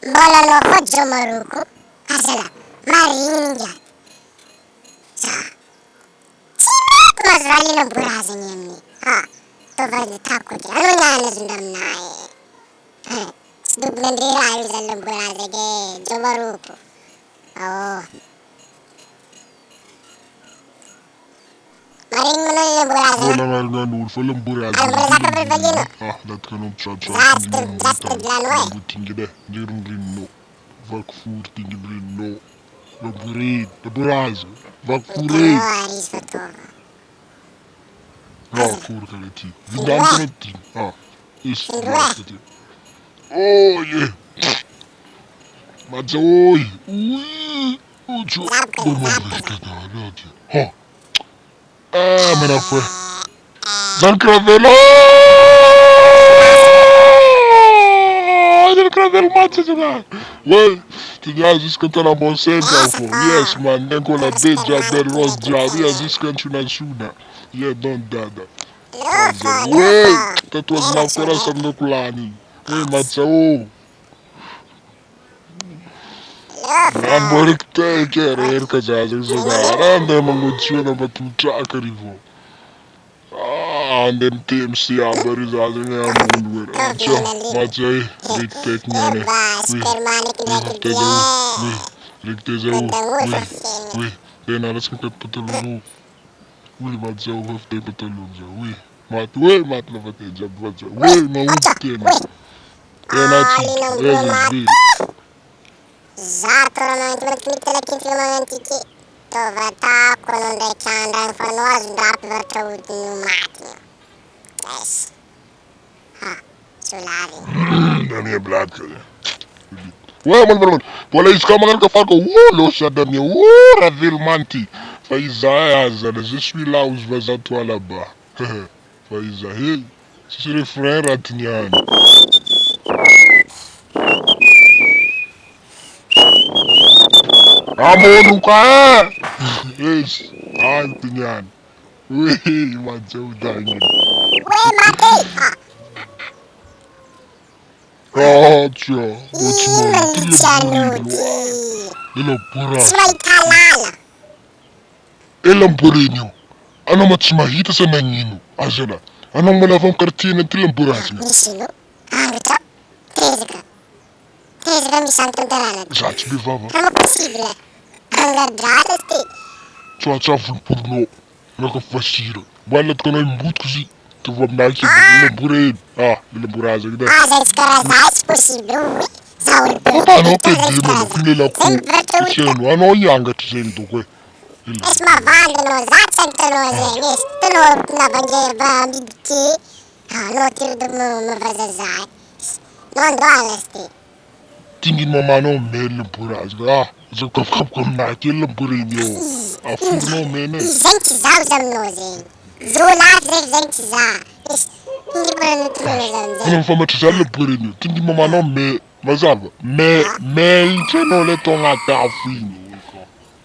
Bola no hojo maruko. Asala. Marinja. Sa. Mas rali no buraza nyamni. Ha. To vadi takuti. Ano nyana zundam nae. Dub nandira ayu zalam buraza ge. Jomaruko. Oh. Maring mo na yung buraza. Wala nga nga noon, falang buraza. Alam mo na sa kapalpagin no? Dat kan om chat Zasted lano eh. Tingin de, dirum rinno. Vakfur tingin rinno. Vaburid, de buraza. Vakfurid. Aris fotovo. Vakfur kaleti. Vidam kaleti. Is kaleti. Oh yeah. Matza oi. Ui. Ojo. Ha. Mina foi. Del Cravelo! Del Cravelo mate jogar. Ué, tu já escuta na bom centro, yes man, nem com a beija del Ros Jab, yes, escuta na Suna. Yeah, don't dada. Ué, tu tuas na coração do Kulani. Ué, Matsao. Namborik te querer casar jogar, anda malucina batuta karivo. Andem TMC abarizado nga mundur. Acha, macai, riktek nyane. Riktezeu. Kena alas kita patulungu. Macau hafte patulungu. Mat la fate jab macau. Maut kena. Kena ci. Zato ramante matkita la kinti mamantiki. To vata konon de chandran fanoaz drap vertrouwt nu matnio. Yes. Ha, sulari. Dan är blad kare. Man. Wala iska mangal ka farko. Lo sadam ya. Ravil manti. Faiza azana. Je suis là où je vais à toi là-bas. Faiza, hey. C'est le frère Atinian. Amor ka. Yes. Atinian. Wih, macam dangin. Weh, mati. Acha, ila pura. Switalala. Elam purinyo. Ano matsmahita sa nanyino? Asala. Anong malafang kartina tilang purasna? Nisino? Angito? Tezga mi santo darana. Zats bivava. Come possibile? Angadrada ti. Tsatsaful purno. Nakafasira. Balat ka na yung boot kasi. Tawag na siya. Ilang purin. Ilang purasa kita. Zats karazais possibile. Zaul puro. Ano pwede mo? Pinila ko. Sino? Ano yung angat sento ko eh? Es ma vale no zats ang tanoze. Yes, tano na banjer ba bibki. No tirdo mo mavazazai. Non do alasti. Tingin mo mano mel purasa. Zo kap na kilang purin yo. Furno mene. Zenti zau zamnoze. Zola zenti za. Hindi ko na natulog. Anong famatizal purin yo? Tingin mo mano mazaba. Chano le tonga tafino.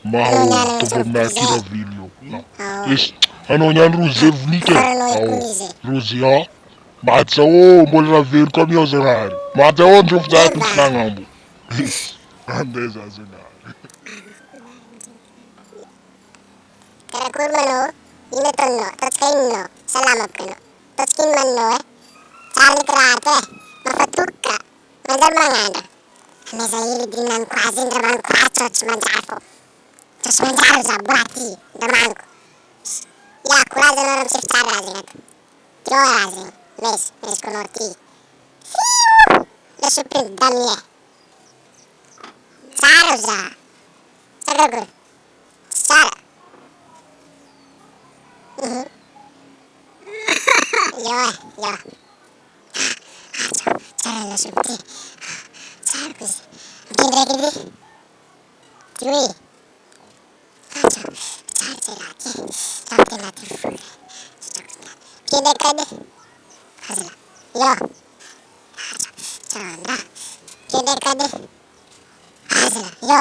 Maho to na kira video. Yes. Ano nyan ruzevnike? Ruzia. Matsao mo la ver comme yo zerari. Matsao njof za kushangambo. Andeza zena. Karakur mano, inatonno, tatkainno, salamat kano. Tatkin manno Charlie Krate, mafatukka, madarmangana. Mesa hili dinan ko azin draman ko achot manjafo. Tos manjaro za burati, damanko. Ya kuraza noram siftar razin. Tio razin, mes konorti. Fiu, le suprim damye. Charo za. Sagagur. Chara. Yo. Chara lo supti. Chara così. Gidre. Lui. Chara cerati. Chara nati fuori. Chiede cade. Hasla. Yo. Chara andra. Chiede cade. Hasla. Yo.